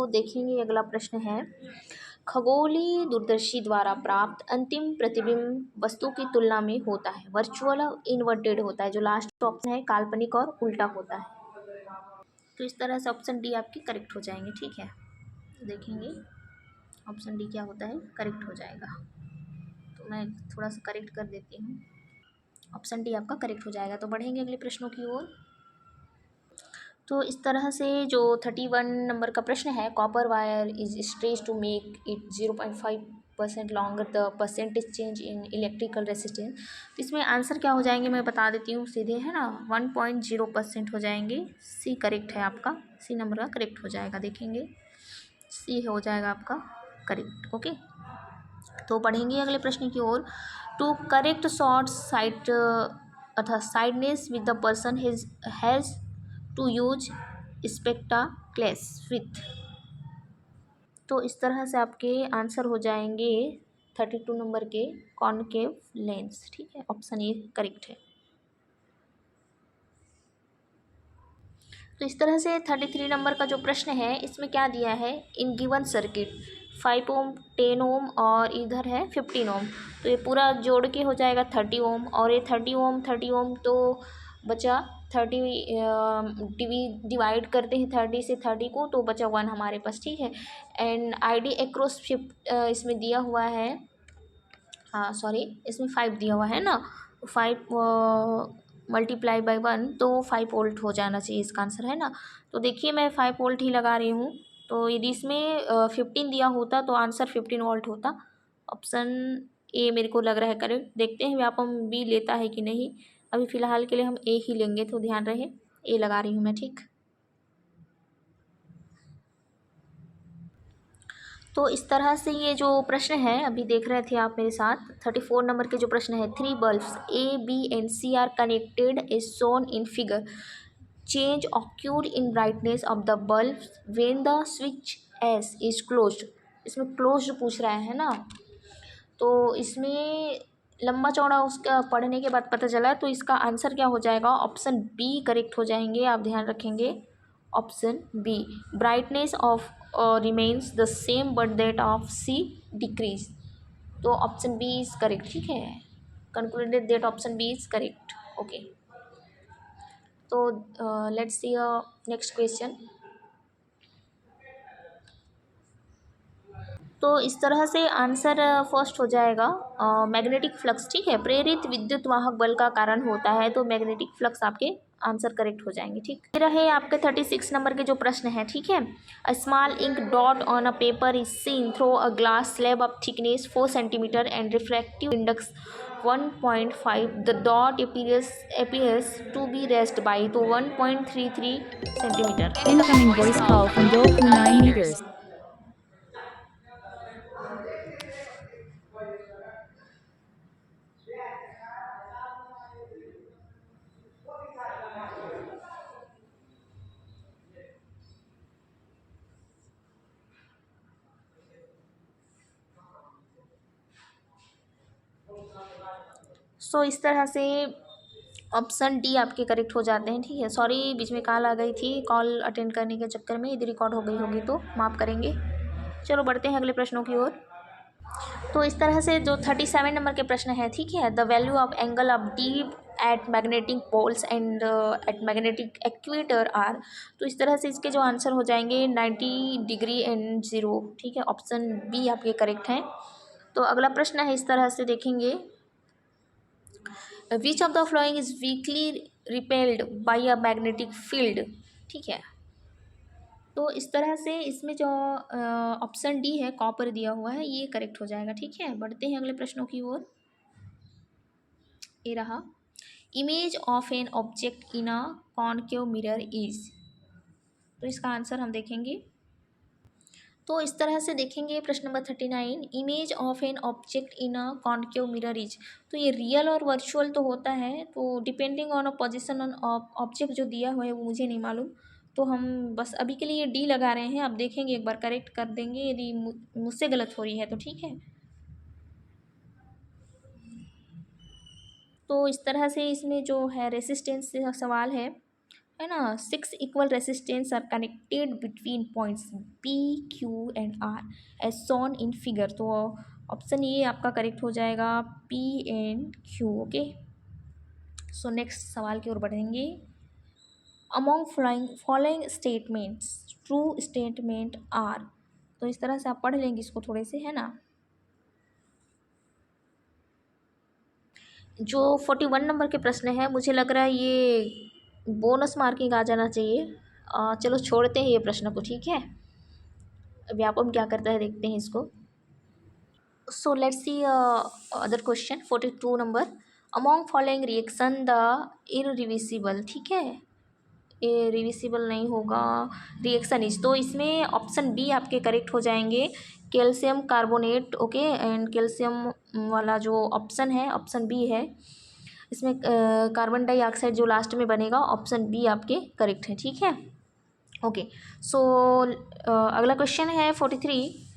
देखेंगे अगला प्रश्न है, खगोलीय दूरदर्शी द्वारा प्राप्त अंतिम प्रतिबिंब वस्तु की तुलना में होता है वर्चुअल और इन्वर्टेड होता है। जो लास्ट ऑप्शन है काल्पनिक और उल्टा होता है। तो इस तरह से ऑप्शन डी आपकी करेक्ट हो जाएंगे। ठीक है, तो देखेंगे ऑप्शन डी क्या होता है, करेक्ट हो जाएगा। तो मैं थोड़ा सा करेक्ट कर देती हूँ, ऑप्शन डी आपका करेक्ट हो जाएगा। तो बढ़ेंगे अगले प्रश्नों की ओर। तो इस तरह से जो 31 नंबर का प्रश्न है, copper wire is stretch to make it 0.5% longer the percentage change in electrical resistance. तो इसमें आंसर क्या हो जाएंगे मैं बता देती हूँ सीधे, है ना, 1.0% हो जाएंगे। सी करेक्ट है आपका, सी नंबर का करेक्ट हो जाएगा। देखेंगे सी हो जाएगा आपका करेक्ट। ओके, तो पढ़ेंगे अगले प्रश्न की ओर। टू करेक्ट शॉर्ट साइट अथा sightedness with the person has to use spectacles with. तो इस तरह से आपके आंसर हो जाएंगे 32 नंबर के कॉनकेव लेंस। ठीक है, ऑप्शन ए करेक्ट है। तो इस तरह से 33 नंबर का जो प्रश्न है, इसमें क्या दिया है, इन गिवन सर्किट 5 ओम 10 ओम और इधर है 15 ओम। तो ये पूरा जोड़ के हो जाएगा 30 ओम, और ये 30 ओम तो बचा 30 डिवाइड करते हैं 30 से 30 को, तो बचा 1 हमारे पास। ठीक है, एंड ID एक्रोस 5 इसमें दिया हुआ है, हाँ सॉरी, इसमें 5 दिया हुआ है ना, 5 मल्टीप्लाई बाई 1 तो 5 वोल्ट हो जाना चाहिए इसका आंसर, है ना। तो देखिए मैं 5 वोल्ट ही लगा रही हूँ। तो यदि इसमें 15 दिया होता तो आंसर 15 वोल्ट होता। ऑप्शन ए मेरे को लग रहा है करेक्ट। देखते हैं व्यापम बी लेता है कि नहीं। अभी फ़िलहाल के लिए हम ए ही लेंगे, तो ध्यान रहे ए लगा रही हूँ मैं। ठीक, तो इस तरह से ये जो प्रश्न है अभी देख रहे थे आप मेरे साथ, 34 नंबर के जो प्रश्न है, 3 bulbs A B and C are connected is shown in figure, change occurred in brightness of the bulb when the switch S is closed. इसमें क्लोज्ड पूछ रहा है ना, तो इसमें लंबा चौड़ा उसका पढ़ने के बाद पता चला, तो इसका आंसर क्या हो जाएगा, ऑप्शन बी करेक्ट हो जाएंगे। आप ध्यान रखेंगे option B, brightness of remains the same but that of C decrease. तो ऑप्शन बी इज करेक्ट। ठीक है, concluded that option B is correct. Okay, तो लेट्स सी नेक्स्ट क्वेश्चन। तो इस तरह से आंसर फर्स्ट हो जाएगा मैग्नेटिक फ्लक्स। ठीक है, प्रेरित विद्युत वाहक बल का कारण होता है, तो मैग्नेटिक फ्लक्स आपके आंसर करेक्ट हो जाएंगे। ठीक, फिर रहे आपके 36 नंबर के जो प्रश्न है। ठीक है, a small ink dot on a paper is seen through a glass slab of thickness 4 centimetre and refractive index 1.5, the dot appears to be raised by, तो 1.33 centimetre. Incoming voice call from Doku 9 meters. So इस तरह से option D आपके correct हो जाते हैं। ठीक है, सॉरी बीच में कॉल आ गई थी, कॉल अटेंड करने के चक्कर में यदि रिकॉर्ड हो गई होगी तो माफ़ करेंगे। चलो बढ़ते हैं अगले प्रश्नों की ओर। तो इस तरह से जो 37 नंबर के प्रश्न है, ठीक है, the value of angle of dip at magnetic poles and at magnetic equator are. तो इस तरह से इसके जो आंसर हो जाएंगे 90 डिग्री एंड 0। ठीक है, ऑप्शन बी आपके करेक्ट हैं। तो अगला प्रश्न है, इस तरह से देखेंगे, विच of the following is weekly repelled by a magnetic field. ठीक है, तो इस तरह से इसमें जो ऑप्शन डी है कॉपर दिया हुआ है, ये करेक्ट हो जाएगा। ठीक है, बढ़ते हैं अगले प्रश्नों की ओर। ये रहा, image of an object in a concave mirror is. तो इसका आंसर हम देखेंगे। तो इस तरह से देखेंगे प्रश्न number 39, image of an object in a concave mirror is. तो ये रियल और वर्चुअल तो होता है, तो depending on a position on object जो दिया हुआ है वो मुझे नहीं मालूम, तो हम बस अभी के लिए डी लगा रहे हैं। अब देखेंगे, एक बार करेक्ट कर देंगे यदि मुझसे गलत हो रही है तो। ठीक है, तो इस तरह से इसमें जो है रेसिस्टेंस सवाल है, है ना, 6 equal resistance are connected between points P Q and R as shown in figure. तो ऑप्शन ये आपका करेक्ट हो जाएगा, P and Q. Okay, so next सवाल की ओर बढ़ेंगे। Among following statements true statement are. तो इस तरह से आप पढ़ लेंगे इसको थोड़े से, है ना। जो 41 नंबर के प्रश्न है, मुझे लग रहा है ये बोनस मार्किंग आ जाना चाहिए। चलो छोड़ते हैं ये प्रश्न को, ठीक है। अभी आप हम क्या करता है देखते हैं इसको। So let's see other question 42 number. Among following reaction the irreversible, ठीक है, ये रिविसिबल नहीं होगा, रिएक्शन इज। तो इसमें ऑप्शन बी आपके करेक्ट हो जाएंगे, calcium carbonate. Okay, and calcium वाला जो ऑप्शन है, ऑप्शन बी है। इसमें कार्बन डाइऑक्साइड जो लास्ट में बनेगा, ऑप्शन बी आपके करेक्ट है, ठीक है। ओके, सो अगला क्वेश्चन है 43।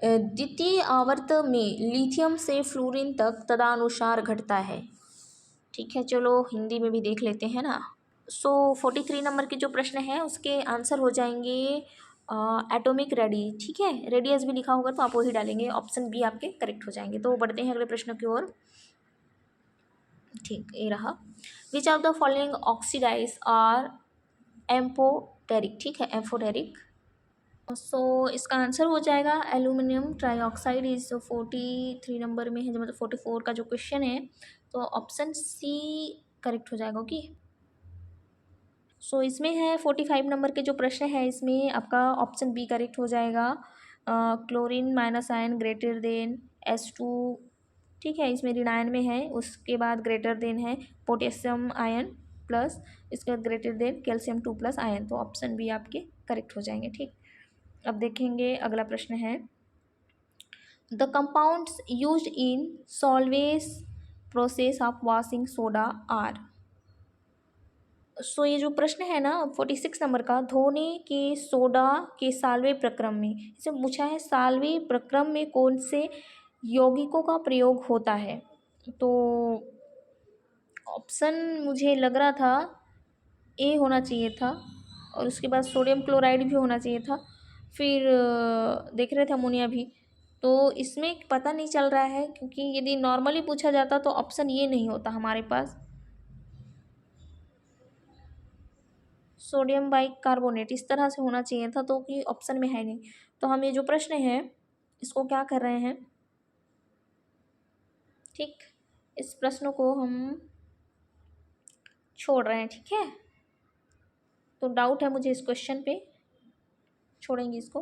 द्वितीय आवर्त में लिथियम से फ्लोरीन तक तदनुसार घटता है, ठीक है। चलो हिंदी में भी देख लेते हैं ना। सो 43 नंबर के जो प्रश्न है उसके आंसर हो जाएंगे एटॉमिक रेडी, ठीक है। रेडियस भी लिखा होगा तो आप वही डालेंगे, ऑप्शन बी आपके करेक्ट हो जाएंगे। तो बढ़ते हैं अगले प्रश्न की ओर। ठीक, ये रहा। Which of the following oxides are amphoteric, ठीक है, एम्फोटेरिक। सो इसका आंसर हो जाएगा एल्यूमिनियम ट्राईऑक्साइड। इस 43 नंबर में है, जो मतलब 44 का जो क्वेश्चन है, तो ऑप्शन सी करेक्ट हो जाएगा। ओके, सो इसमें है 45 नंबर के जो प्रश्न है, इसमें आपका ऑप्शन बी करेक्ट हो जाएगा, chlorine minus ion greater than H2, ठीक है। इसमें ऋण आयन में है, उसके बाद ग्रेटर देन है पोटेशियम आयन प्लस, इसके बाद greater than calcium 2 plus ion. तो ऑप्शन बी आपके करेक्ट हो जाएंगे, ठीक। अब देखेंगे अगला प्रश्न है, the compounds used in Solvay's process of washing soda are. So ये जो प्रश्न है ना 46 नंबर का, धोने के सोडा के साल्वे प्रक्रम में, इसे पूछा है साल्वे प्रक्रम में कौन से यौगिकों का प्रयोग होता है। तो ऑप्शन मुझे लग रहा था ए होना चाहिए था, और उसके बाद सोडियम क्लोराइड भी होना चाहिए था, फिर देख रहे थे अमोनिया भी। तो इसमें पता नहीं चल रहा है, क्योंकि यदि नॉर्मली पूछा जाता तो ऑप्शन ये नहीं होता हमारे पास, सोडियम बाइकार्बोनेट इस तरह से होना चाहिए था, तो कि ऑप्शन में है नहीं। तो हम ये जो प्रश्न है इसको क्या कर रहे हैं, ठीक, इस प्रश्न को हम छोड़ रहे हैं, ठीक है। तो डाउट है मुझे इस क्वेश्चन पे, छोड़ेंगे इसको।